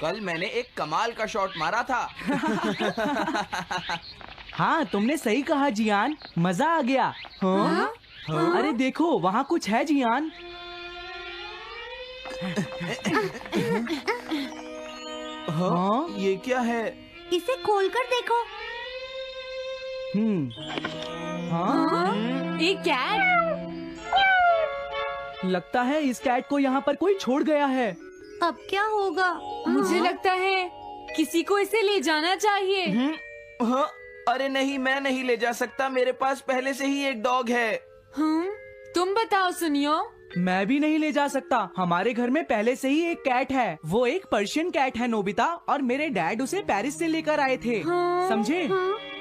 कल मैंने एक कमाल का शॉट मारा था। हाँ, तुमने सही कहा जियान, मजा आ गया। हाँ? हाँ? अरे देखो, वहाँ कुछ है जियान। हाँ? ये क्या है? इसे खोलकर देखो। हाँ? एक कैट। लगता है इस कैट को यहाँ पर कोई छोड़ गया है। अब क्या होगा? मुझे लगता है किसी को इसे ले जाना चाहिए। हाँ? अरे नहीं, मैं नहीं ले जा सकता, मेरे पास पहले से ही एक डॉग है। तुम बताओ सुनियो। मैं भी नहीं ले जा सकता, हमारे घर में पहले से ही एक कैट है। वो एक पर्शियन कैट है नोबिता, और मेरे डैड उसे पेरिस से लेकर आए थे। समझे?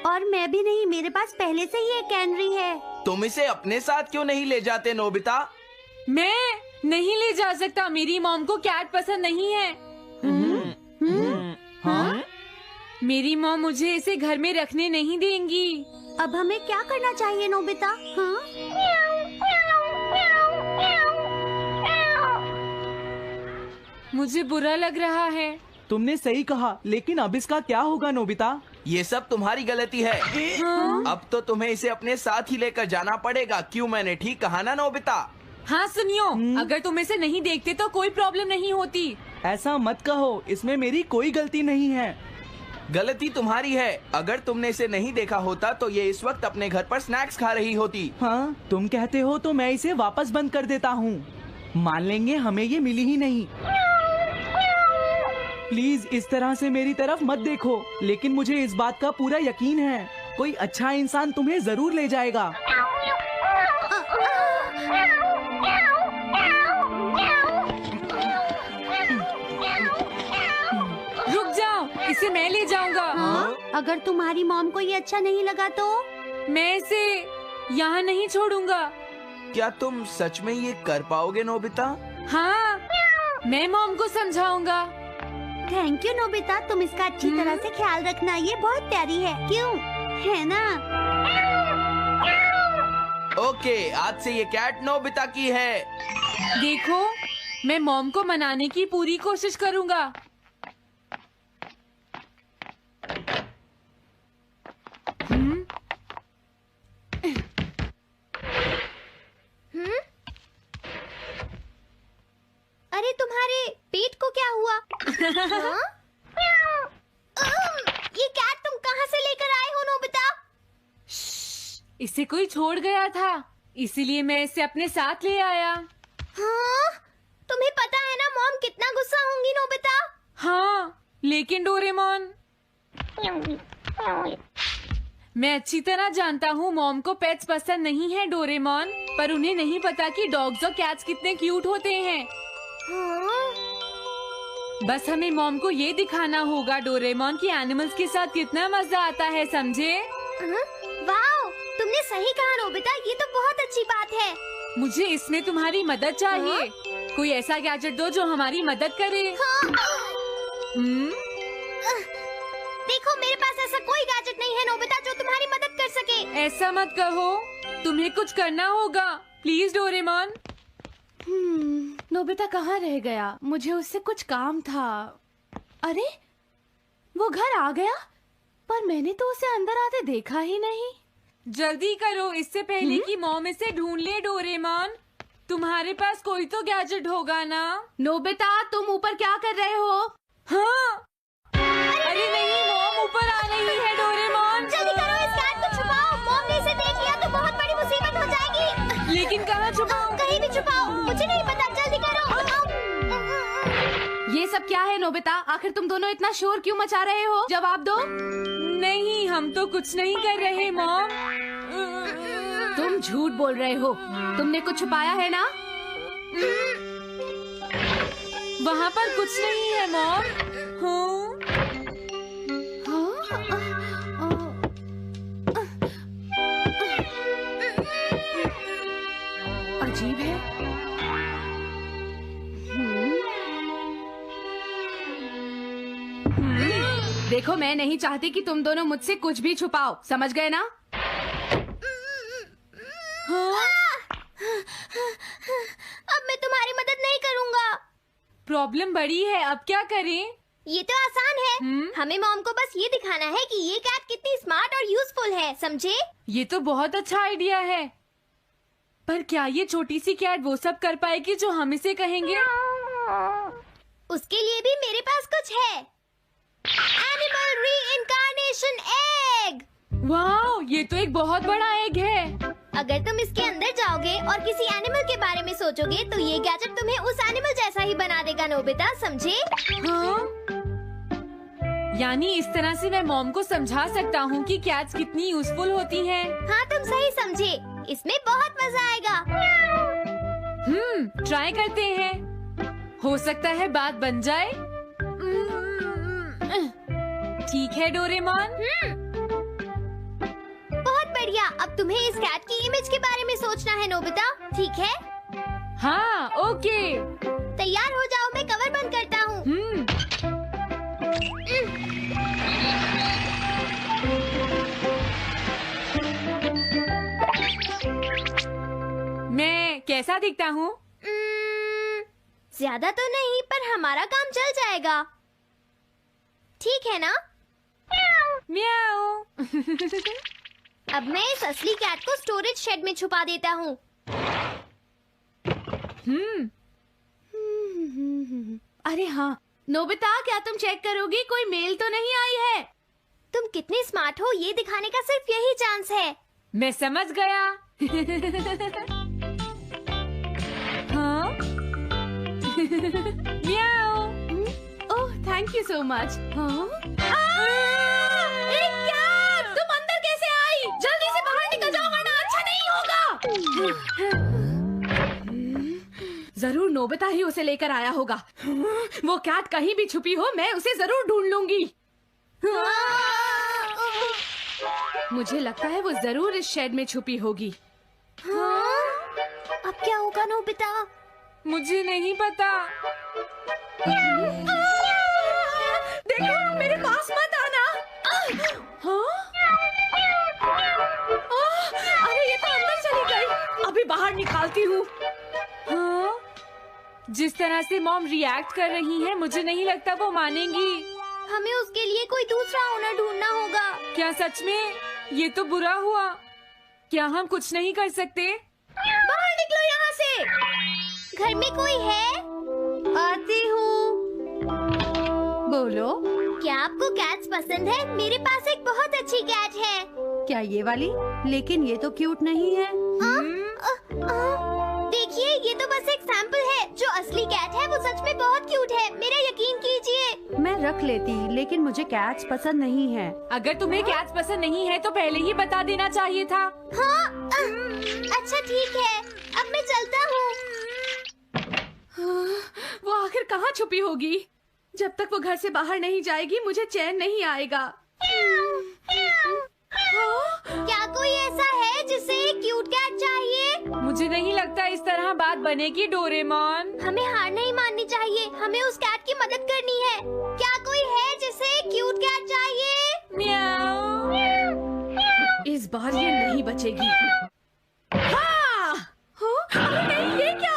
और मैं भी नहीं, मेरे पास पहले से ही एक कैनरी है। तुम इसे अपने साथ क्यों नहीं ले जाते नोबिता? मैं नहीं ले जा सकता, मेरी मॉम को कैट पसंद नहीं है। हाँ? मेरी मॉम मुझे इसे घर में रखने नहीं देंगी। अब हमें क्या करना चाहिए नोबिता? हाँ? मुझे बुरा लग रहा है। तुमने सही कहा, लेकिन अब इसका क्या होगा नोबिता? ये सब तुम्हारी गलती है। अब तो तुम्हें इसे अपने साथ ही लेकर जाना पड़ेगा। क्यों, मैंने ठीक कहा ना नोबिता? हाँ सुनियो, अगर तुम इसे नहीं देखते तो कोई प्रॉब्लम नहीं होती। ऐसा मत कहो, इसमें मेरी कोई गलती नहीं है। गलती तुम्हारी है। अगर तुमने इसे नहीं देखा होता तो ये इस वक्त अपने घर पर स्नैक्स खा रही होती। हाँ, तुम कहते हो तो मैं इसे वापस बंद कर देता हूँ। मान लेंगे हमें ये मिली ही नहीं। प्लीज इस तरह से मेरी तरफ मत देखो, लेकिन मुझे इस बात का पूरा यकीन है, कोई अच्छा इंसान तुम्हें जरूर ले जाएगा। रुक जाओ, इसे मैं ले जाऊंगा। अगर तुम्हारी मॉम को ये अच्छा नहीं लगा तो? मैं इसे यहाँ नहीं छोड़ूंगा। क्या तुम सच में ये कर पाओगे नोबिता? हाँ, मैं मॉम को समझाऊंगा। थैंक यू नोबिता, तुम इसका अच्छी तरह से ख्याल रखना, ये बहुत प्यारी है। क्यों, है ना? ओके, आज से ये कैट नोबिता की है। देखो, मैं मॉम को मनाने की पूरी कोशिश करूंगा। अरे तुम्हारे पेट को क्या हुआ? हाँ? ये कैट तुम कहाँ से लेकर आए हो नोबिता? इसे कोई छोड़ गया था, इसीलिए मैं इसे अपने साथ ले आया। हाँ? तुम्हें पता है ना मॉम कितना गुस्सा होंगी नोबिता? हाँ, लेकिन डोरेमोन, मैं अच्छी तरह जानता हूँ मॉम को पेट्स पसंद नहीं है डोरेमोन, पर उन्हें नहीं पता कि डॉग्स और कैट्स कितने क्यूट होते हैं। हाँ? बस हमें मॉम को ये दिखाना होगा डोरेमोन कि एनिमल्स के साथ कितना मजा आता है, समझे? वाओ, तुमने सही कहा नोबिता, ये तो बहुत अच्छी बात है। मुझे इसमें तुम्हारी मदद चाहिए। कोई ऐसा गैजेट दो जो हमारी मदद करे। देखो, मेरे पास ऐसा कोई गैजेट नहीं है नोबिता जो तुम्हारी मदद कर सके। ऐसा मत कहो, तुम्हें कुछ करना होगा, प्लीज डोरेमोन। नोबिता कहाँ रह गया? मुझे उससे कुछ काम था। अरे, वो घर आ गया, पर मैंने तो उसे अंदर आते देखा ही नहीं। जल्दी करो, इससे पहले कि मॉम इसे ढूंढ ले डोरेमोन। तुम्हारे पास कोई तो गैजेट होगा ना? नोबिता, तुम ऊपर क्या कर रहे हो? हाँ? अरे नहीं, मॉम ऊपर आ रही है डोरेमोन। जल्दी करो, इस कैट को छुपाओ। मॉम ने इसे देख लिया तो बहुत बड़ी मुसीबत हो जाएगी। लेकिन कहाँ छुपाऊं? कहीं भी छुपाओ, मुझे नहीं पता, जल्दी करो। ये सब क्या है नोबिता? आखिर तुम दोनों इतना शोर क्यों मचा रहे हो? जवाब दो। नहीं, हम तो कुछ नहीं कर रहे मॉम। तुम झूठ बोल रहे हो, तुमने कुछ छुपाया है ना? वहाँ पर कुछ नहीं है मॉम। अजीब है। देखो, मैं नहीं चाहती कि तुम दोनों मुझसे कुछ भी छुपाओ, समझ गए ना? अब मैं तुम्हारी मदद नहीं करूँगा। प्रॉब्लम बड़ी है, अब क्या करें? ये तो आसान है। हमें मॉम को बस ये दिखाना है कि ये कैट कितनी स्मार्ट और यूजफुल है, समझे? ये तो बहुत अच्छा आइडिया है, पर क्या ये छोटी सी कैट वो सब कर पाएगी जो हम इसे कहेंगे? उसके लिए भी मेरे पास कुछ है। Animal reincarnation egg. वाह, ये तो एक बहुत बड़ा एग है। अगर तुम इसके अंदर जाओगे और किसी एनिमल के बारे में सोचोगे तो ये गैजेट तुम्हें उस एनिमल जैसा ही बना देगा, नोबिता, समझे? हाँ? यानी इस तरह से मैं मॉम को समझा सकता हूँ कि कैट्स कितनी यूजफुल होती हैं। हाँ, तुम सही समझे। इसमें बहुत मजा आएगा। ट्राई करते हैं। हो सकता है बात बन जाए। ठीक है डोरेमोन। बहुत बढ़िया। अब तुम्हें इस कैट की इमेज के बारे में सोचना है, नोबिता, ठीक है? हाँ, ओके। तैयार हो जाओ, मैं कवर बंद करता हूँ। मैं कैसा दिखता हूँ? ज्यादा तो नहीं, पर हमारा काम चल जाएगा, ठीक है ना? म्याऊ। अब मैं इस असली कैट को स्टोरेज शेड में छुपा देता हूँ। अरे हाँ, नोबिता, क्या तुम चेक करोगी कोई मेल तो नहीं आई है? तुम कितने स्मार्ट हो ये दिखाने का सिर्फ यही चांस है। मैं समझ गया। हाँ? म्याऊ। ओह, थैंक यू सो मच। हाँ? तुम अंदर कैसे आई? जल्दी से बाहर निकल जाओ वरना अच्छा नहीं होगा। जरूर नोबिता ही उसे लेकर आया होगा। वो कैट कहीं भी छुपी हो, मैं उसे जरूर ढूंढ लूंगी। मुझे लगता है वो जरूर इस शेड में छुपी होगी। अब क्या होगा, नोबिता? मुझे नहीं पता। देखो, मेरे पास मत आना। हाँ? अरे ये तो अंदर चली गई। अभी बाहर निकालती हूँ। हाँ? जिस तरह से मॉम रिएक्ट कर रही है, मुझे नहीं लगता वो मानेंगी। हमें उसके लिए कोई दूसरा ओनर ढूंढना होगा। क्या सच में? ये तो बुरा हुआ। क्या हम कुछ नहीं कर सकते? बाहर निकलो यहाँ से। घर में कोई है? आती हूँ। बोलो। क्या आपको कैट्स पसंद है? मेरे पास एक बहुत अच्छी कैट है। क्या ये वाली? लेकिन ये तो क्यूट नहीं है। देखिए, ये तो बस एक सैंपल है। जो असली कैट है वो सच में बहुत क्यूट है, मेरा यकीन कीजिए। मैं रख लेती, लेकिन मुझे कैट्स पसंद नहीं है। अगर तुम्हें कैट्स पसंद नहीं है तो पहले ही बता देना चाहिए था। हाँ, अच्छा ठीक है, अब मैं चलता हूँ। वो आखिर कहाँ छुपी होगी? जब तक वो घर से बाहर नहीं जाएगी मुझे चैन नहीं आएगा। क्या कोई ऐसा है जिसे एक क्यूट कैट चाहिए? मुझे नहीं लगता इस तरह बात बनेगी डोरेमोन। हमें हार नहीं माननी चाहिए, हमें उस कैट की मदद करनी है। क्या कोई है जिसे एक क्यूट कैट चाहिए? म्याऊ। इस बार ये नहीं बचेगी। हाँ! अरे नहीं, ये क्या?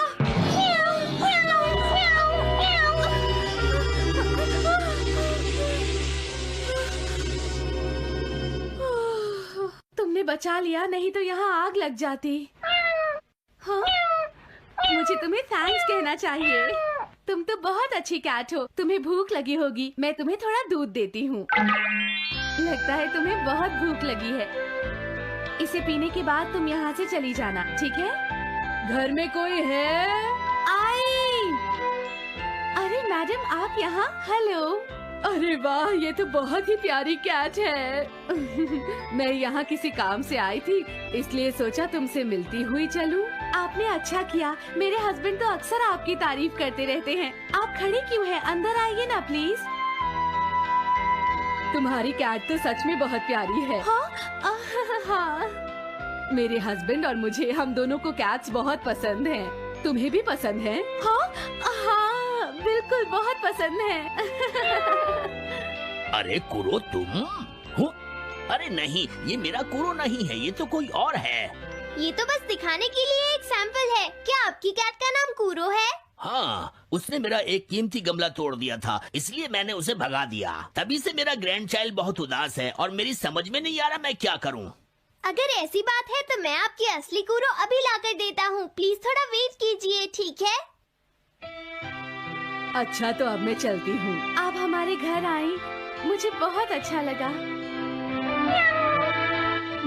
तुमने बचा लिया, नहीं तो यहाँ आग लग जाती। हाँ? मुझे तुम्हें थैंक्स कहना चाहिए। तुम तो बहुत अच्छी कैट हो। तुम्हें भूख लगी होगी, मैं तुम्हें थोड़ा दूध देती हूँ। लगता है तुम्हें बहुत भूख लगी है। इसे पीने के बाद तुम यहाँ से चली जाना, ठीक है? घर में कोई है? आई! अरे मैडम, आप यहाँ? हेलो। अरे वाह, ये तो बहुत ही प्यारी कैट है। मैं यहाँ किसी काम से आई थी, इसलिए सोचा तुमसे मिलती हुई चलूं। आपने अच्छा किया। मेरे हस्बैंड तो अक्सर आपकी तारीफ करते रहते हैं। आप खड़े क्यों हैं? अंदर आइए ना प्लीज। तुम्हारी कैट तो सच में बहुत प्यारी है। हाँ। मेरे हस्बैंड और मुझे, हम दोनों को कैट्स बहुत पसंद हैं। तुम्हें भी पसंद है? हाँ, बिल्कुल बहुत पसंद है। अरे कुरो, तुम हो? अरे नहीं, ये मेरा कुरो नहीं है, ये तो कोई और है। ये तो बस दिखाने के लिए एक सैंपल है। क्या आपकी कैट का नाम कूरो है? हाँ, उसने मेरा एक कीमती गमला तोड़ दिया था, इसलिए मैंने उसे भगा दिया। तभी से मेरा ग्रैंड चाइल्ड बहुत उदास है और मेरी समझ में नहीं आ रहा मैं क्या करूँ। अगर ऐसी बात है तो मैं आपकी असली कूरो अभी लाकर देता हूँ। प्लीज थोड़ा वेट कीजिए, ठीक है? अच्छा, तो अब मैं चलती हूँ। आप हमारे घर आई, मुझे बहुत अच्छा लगा।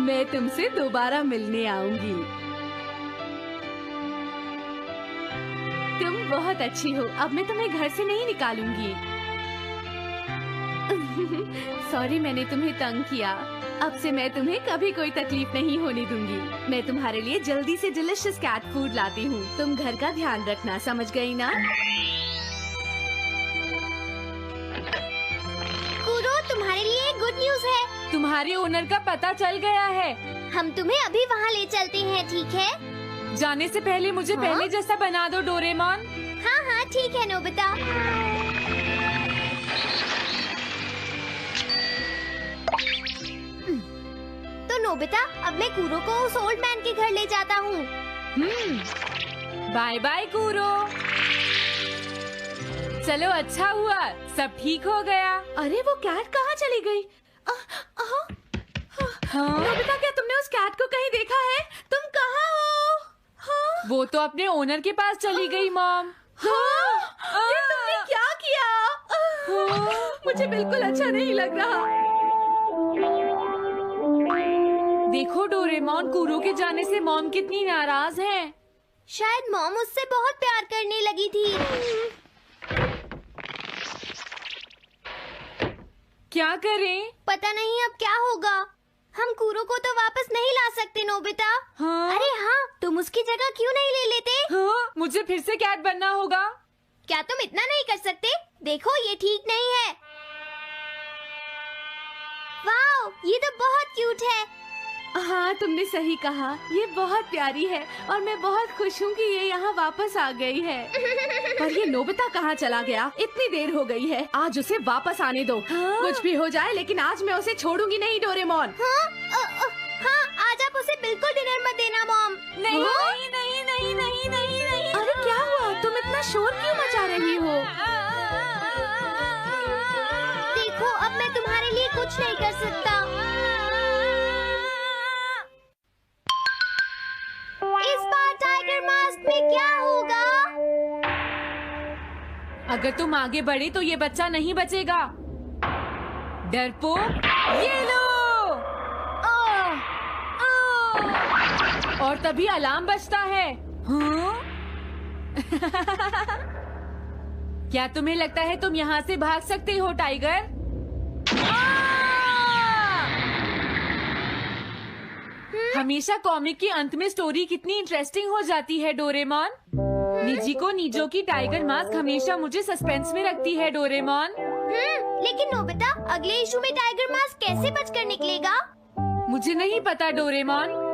मैं तुमसे दोबारा मिलने आऊंगी। तुम बहुत अच्छी हो। अब मैं तुम्हें घर से नहीं निकालूंगी। सॉरी, मैंने तुम्हें तंग किया। अब से मैं तुम्हें कभी कोई तकलीफ नहीं होने दूंगी। मैं तुम्हारे लिए जल्दी से डिलिशियस कैट फूड लाती हूँ। तुम घर का ध्यान रखना, समझ गई ना? कूरो, तुम्हारे लिए गुड न्यूज है। तुम्हारे ओनर का पता चल गया है। हम तुम्हें अभी वहाँ ले चलते हैं, ठीक है? जाने से पहले मुझे हाँ? पहले जैसा बना दो डोरेमोन। हाँ हाँ ठीक है नोबिता। तो नोबिता, अब मैं कूरो को उस ओल्ड मैन के घर ले जाता हूँ। बाय बाय कूरो। चलो, अच्छा हुआ, सब ठीक हो गया। अरे वो कैट कहाँ चली गई? हाँ? नोबिता, क्या तुमने उस कैट को कहीं देखा है? तुम कहाँ हो? हाँ? वो तो अपने ओनर के पास चली गई मॉम। हाँ? ये तुमने क्या किया? मुझे बिल्कुल अच्छा नहीं लग रहा। देखो डोरेमोन, कूरो के जाने से मॉम कितनी नाराज हैं। शायद मॉम उससे बहुत प्यार करने लगी थी। क्या करें? पता नहीं अब क्या होगा। हम कूरो को तो वापस नहीं ला सकते नोबिता। हाँ? अरे हाँ, तुम उसकी जगह क्यों नहीं ले लेते? हाँ? मुझे फिर से कैट बनना होगा। क्या तुम इतना नहीं कर सकते? देखो, ये ठीक नहीं है। वाओ, ये तो बहुत क्यूट है। हाँ, तुमने सही कहा। ये बहुत प्यारी है और मैं बहुत खुश हूँ कि ये यहाँ वापस आ गई है। पर ये नोबिता कहाँ चला गया? इतनी देर हो गई है। आज उसे वापस आने दो। हाँ? कुछ भी हो जाए, लेकिन आज मैं उसे छोड़ूंगी नहीं, डोरेमोन। हाँ, आज आप उसे बिल्कुल डिनर मत देना मॉम। नहीं हाँ? नहीं नहीं नहीं नहीं नहीं नहीं। अरे क्या हुआ? तुम इतना शोर क्यों मचा रही हो? देखो, अब मैं तुम्हारे लिए कुछ नहीं कर सकता। इस बार टाइगर मास्क में क्या होगा? अगर तुम आगे बढ़े तो ये बच्चा नहीं बचेगा। डरपोक, ये लो। और तभी अलार्म बजता है। हाँ? क्या तुम्हें लगता है तुम यहाँ से भाग सकते हो टाइगर? हमेशा कॉमिक के अंत में स्टोरी कितनी इंटरेस्टिंग हो जाती है डोरेमोन। निजी को नीजो की टाइगर मास्क हमेशा मुझे सस्पेंस में रखती है डोरेमोन। लेकिन नोबिता, अगले इशू में टाइगर मास्क कैसे बचकर निकलेगा? मुझे नहीं पता डोरेमोन।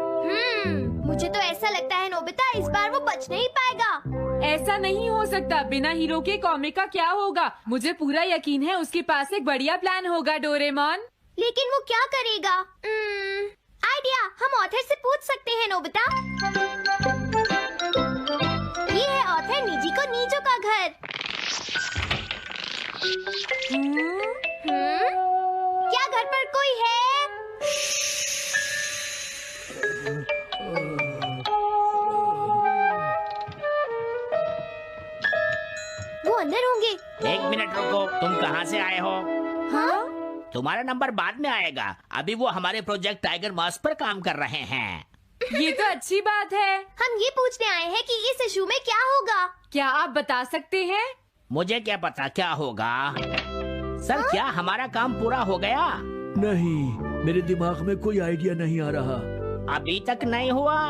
मुझे तो ऐसा लगता है नोबिता, इस बार वो बच नहीं पाएगा। ऐसा नहीं हो सकता। बिना हीरो के कॉमिक का क्या होगा? मुझे पूरा यकीन है उसके पास एक बढ़िया प्लान होगा डोरेमोन। लेकिन वो क्या करेगा? आइडिया, हम ऑथर से पूछ सकते हैं नोबिता। ये है ऑथर निजी को नीजो का घर। क्या घर पर कोई है? वो अंदर होंगे। एक मिनट रुको, तुम कहाँ से आए हो? हाँ? तुम्हारा नंबर बाद में आएगा। अभी वो हमारे प्रोजेक्ट टाइगर मास्क पर काम कर रहे हैं। ये तो अच्छी बात है। हम ये पूछने आए हैं कि इस इशू में क्या होगा। क्या आप बता सकते हैं? मुझे क्या पता क्या होगा। सर, क्या हमारा काम पूरा हो गया? नहीं, मेरे दिमाग में कोई आइडिया नहीं आ रहा। अभी तक नहीं हुआ।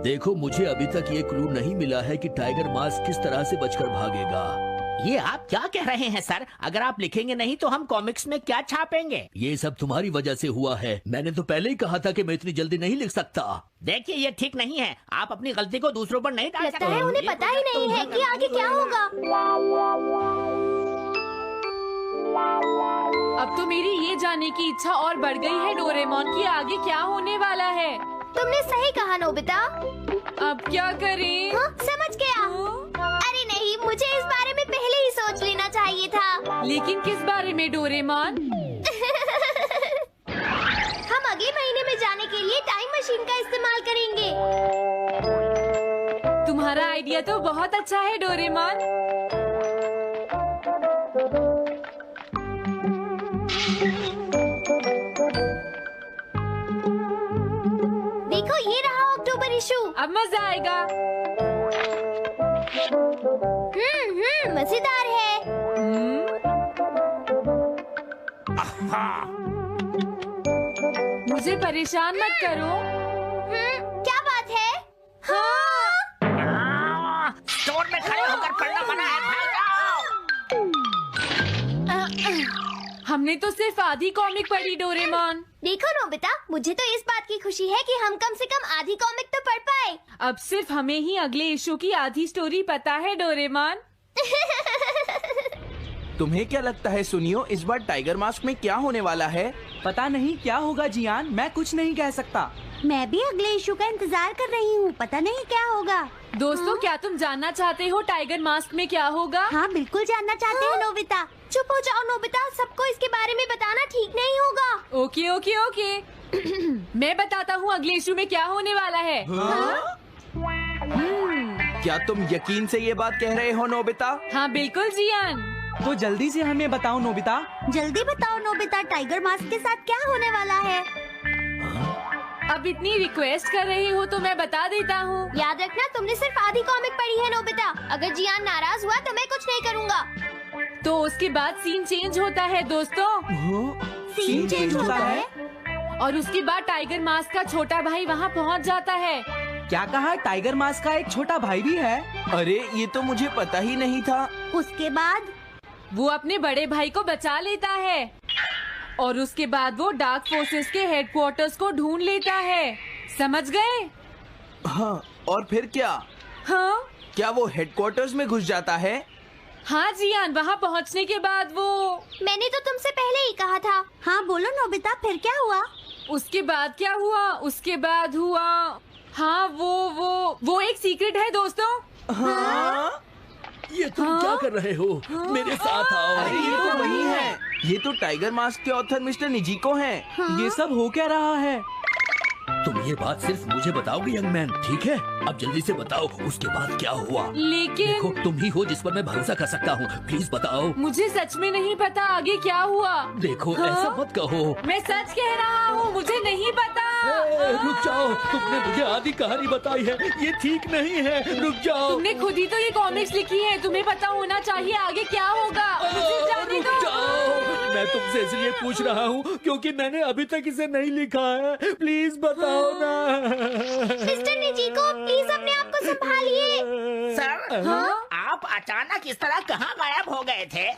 देखो, मुझे अभी तक ये क्लू नहीं मिला है कि टाइगर मास्क किस तरह से बचकर भागेगा। ये आप क्या कह रहे हैं सर? अगर आप लिखेंगे नहीं तो हम कॉमिक्स में क्या छापेंगे? ये सब तुम्हारी वजह से हुआ है। मैंने तो पहले ही कहा था कि मैं इतनी जल्दी नहीं लिख सकता। देखिए, ये ठीक नहीं है। आप अपनी गलती को दूसरों पर नहीं डाल सकते। लगता है उन्हें पता ही नहीं है कि आगे क्या होगा। अब तो मेरी ये जानने की इच्छा और बढ़ गई है डोरेमोन कि आगे क्या होने वाला है। तुमने सही कहा नोबिता। अब क्या करें? हाँ, समझ गया। मुझे इस बारे में पहले ही सोच लेना चाहिए था। लेकिन किस बारे में डोरेमोन? हम अगले महीने में जाने के लिए टाइम मशीन का इस्तेमाल करेंगे। तुम्हारा आइडिया तो बहुत अच्छा है डोरेमोन। देखो ये रहा अक्टूबर इशू। अब मजा आएगा। मजेदार है। मुझे परेशान मत करो। क्या बात है? स्टोर में खड़े होकर पढ़ना मना है, भाग जाओ। हमने तो सिर्फ आधी कॉमिक पढ़ी डोरेमोन। देखो नोबिता, मुझे तो इस बात की खुशी है कि हम कम से कम आधी कॉमिक तो पढ़ पाए। अब सिर्फ हमें ही अगले इशू की आधी स्टोरी पता है डोरेमोन। तुम्हें क्या लगता है सुनियो, इस बार टाइगर मास्क में क्या होने वाला है? पता नहीं क्या होगा जियान, मैं कुछ नहीं कह सकता। मैं भी अगले इशू का इंतजार कर रही हूँ, पता नहीं क्या होगा। दोस्तों, क्या तुम जानना चाहते हो टाइगर मास्क में क्या होगा? हाँ बिल्कुल जानना चाहते हैं नोबिता। चुप हो जाओ नोबिता, सबको इसके बारे में बताना ठीक नहीं होगा। Okay okay okay. मैं बताता हूँ अगले इशू में क्या होने वाला है। क्या तुम यकीन से ये बात कह रहे हो नोबिता? हाँ बिल्कुल जियान। तो जल्दी से हमें बताओ नोबिता। जल्दी बताओ नोबिता, टाइगर मास्क के साथ क्या होने वाला है? अब इतनी रिक्वेस्ट कर रही हो तो मैं बता देता हूँ। याद रखना, तुमने सिर्फ आधी कॉमिक पढ़ी है नोबिता। अगर जियान नाराज हुआ तो मैं कुछ नहीं करूँगा। तो उसके बाद सीन चेंज होता है दोस्तों। सीन चेंज होता है? और उसके बाद टाइगर मास्क का छोटा भाई वहाँ पहुँच जाता है। क्या कहा? टाइगर मास्क का एक छोटा भाई भी है? अरे ये तो मुझे पता ही नहीं था। उसके बाद वो अपने बड़े भाई को बचा लेता है और उसके बाद वो डार्क फोर्सेस के हेडक्वार्टर्स को ढूंढ लेता है। समझ गए? हाँ, और फिर क्या? हाँ क्या वो हेडक्वार्टर्स में घुस जाता है? हाँ जियान, वहाँ पहुँचने के बाद वो मैंने तो तुमसे पहले ही कहा था। हाँ बोलो नोबिता, फिर क्या हुआ? उसके बाद क्या हुआ? उसके बाद हुआ, हाँ वो एक सीक्रेट है दोस्तों। हाँ? ये तुम क्या कर रहे हो? मेरे साथ आओ। अरे ये तो वही है। ये तो टाइगर मास्क के ऑथर मिस्टर निजिको हैं। ये सब हो क्या रहा है? तुम ये बात सिर्फ मुझे बताओगे यंग मैन, ठीक है? अब जल्दी से बताओ उसके बाद क्या हुआ। लेकिन देखो, तुम ही हो जिस पर मैं भरोसा कर सकता हूँ, प्लीज बताओ। मुझे सच में नहीं पता आगे क्या हुआ। देखो हाँ? ऐसा मत कहो। मैं सच कह रहा हूँ, मुझे नहीं पता। रुक जाओ, तुमने मुझे आधी कहानी बताई है, ये ठीक नहीं है। रुक जाओ। तुमने खुद ही तो ये कॉमिक्स लिखी है, तुम्हें पता होना चाहिए आगे क्या होगा। मुझे जाने रुक दो। जाओ, मैं तुमसे इसलिए पूछ रहा हूँ क्योंकि मैंने अभी तक इसे नहीं लिखा है। प्लीज बताओ ना। मिस्टर निजिको, प्लीज अपने आप को संभालिए। सर, आप अचानक इस तरह कहाँ गायब हो गए थे?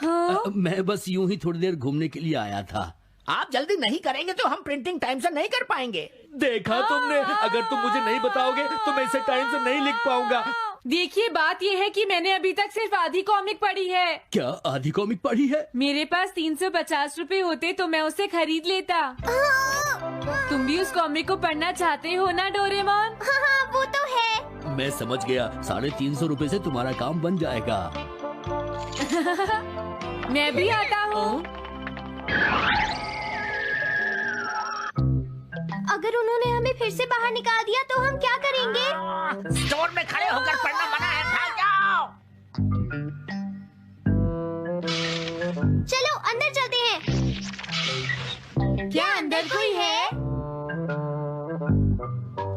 मैं बस यूं ही थोड़ी देर घूमने के लिए आया था। आप जल्दी नहीं करेंगे तो हम प्रिंटिंग टाइम से नहीं कर पाएंगे। देखा तुमने, अगर तुम मुझे नहीं बताओगे तो मैं इसे टाइम से नहीं लिख पाऊंगा। देखिए, बात ये है कि मैंने अभी तक सिर्फ आधी कॉमिक पढ़ी है। क्या आधी कॉमिक पढ़ी है? मेरे पास 350 रुपए होते तो मैं उसे खरीद लेता। तुम भी उस कॉमिक को पढ़ना चाहते हो ना डोरेमोन? हाँ वो तो है। मैं समझ गया, 350 रुपए से तुम्हारा काम बन जाएगा। मैं भी आता हूँ। अगर उन्होंने हमें फिर से बाहर निकाल दिया तो हम क्या करेंगे? स्टोर में खड़े होकर पढ़ना मना है, भाग जाओ। चलो अंदर चलते हैं। क्या अंदर कोई है?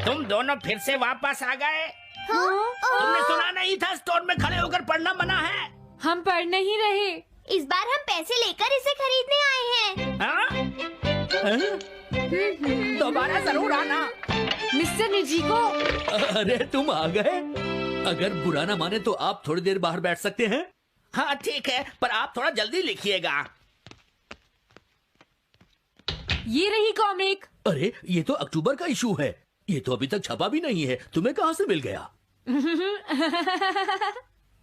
तुम दोनों फिर से वापस आ गए। हाँ? तुमने सुना नहीं था स्टोर में खड़े होकर पढ़ना मना है? हम पढ़ नहीं रहे। इस बार हम पैसे लेकर इसे खरीदने आए हैं। हाँ? दोबारा जरूर आना। मिस्टर निजिको, अरे तुम आ गए। अगर बुरा ना माने तो आप थोड़ी देर बाहर बैठ सकते हैं। हाँ ठीक है, पर आप थोड़ा जल्दी लिखिएगा। ये रही कॉमिक। अरे ये तो अक्टूबर का इशू है, ये तो अभी तक छपा भी नहीं है। तुम्हें कहाँ से मिल गया?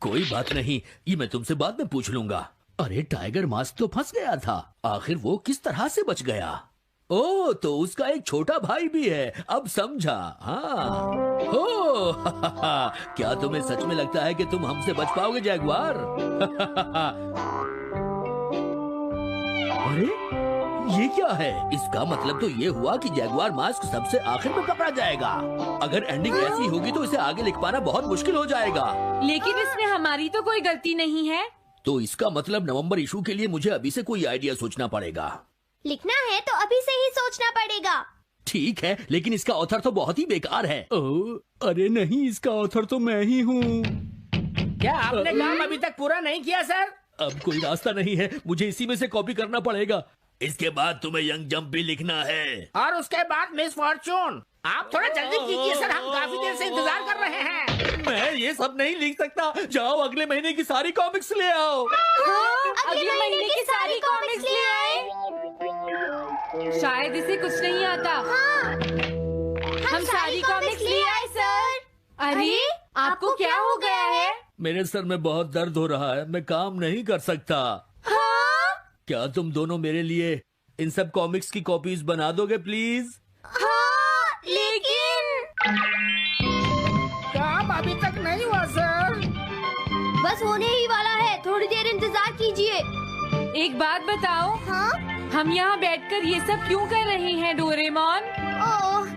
कोई बात नहीं, ये मैं तुमसे बाद में पूछ लूंगा। अरे टाइगर मास्क तो फंस गया था, आखिर वो किस तरह से बच गया? ओ, तो उसका एक छोटा भाई भी है, अब समझा। हाँ। ओ, क्या तुम्हें सच में लगता है कि तुम हमसे बच पाओगे जैगुआर? अरे ये क्या है? इसका मतलब तो ये हुआ कि जैगुआर मास्क सबसे आखिर में पकड़ा जाएगा। अगर एंडिंग ऐसी होगी तो इसे आगे लिख पाना बहुत मुश्किल हो जाएगा। लेकिन इसमें हमारी तो कोई गलती नहीं है। तो इसका मतलब नवंबर इशू के लिए मुझे अभी से कोई आइडिया सोचना पड़ेगा। लिखना है तो अभी से ही सोचना पड़ेगा। ठीक है, लेकिन इसका ऑथर तो बहुत ही बेकार है। अरे नहीं, इसका ऑथर तो मैं ही हूँ। क्या आपने काम अभी तक पूरा नहीं किया सर? अब कोई रास्ता नहीं है, मुझे इसी में से कॉपी करना पड़ेगा। इसके बाद तुम्हें यंग जंप भी लिखना है। और उसके बाद मिस फॉर्चून। आप थोड़ा जल्दी कीजिए सर, हम काफी देर से इंतजार कर रहे हैं। मैं ये सब नहीं लिख सकता। जाओ अगले महीने की सारी कॉमिक्स ले आओ। अगले महीने की सारी कॉमिक्स ले आए। शायद इसे कुछ नहीं आता। हम सारी कॉमिक्स ले आए सर। अरे आपको क्या हो गया है? मेरे सर में बहुत दर्द हो रहा है, मैं काम नहीं कर सकता। क्या तुम दोनों मेरे लिए इन सब कॉमिक्स की कॉपीज बना दोगे प्लीज? लेकिन काम अभी तक नहीं हुआ सर। बस होने ही वाला है, थोड़ी देर इंतजार कीजिए। एक बात बताओ, हाँ? हम यहाँ बैठकर ये सब क्यों कर रहे हैं डोरेमोन? ओह,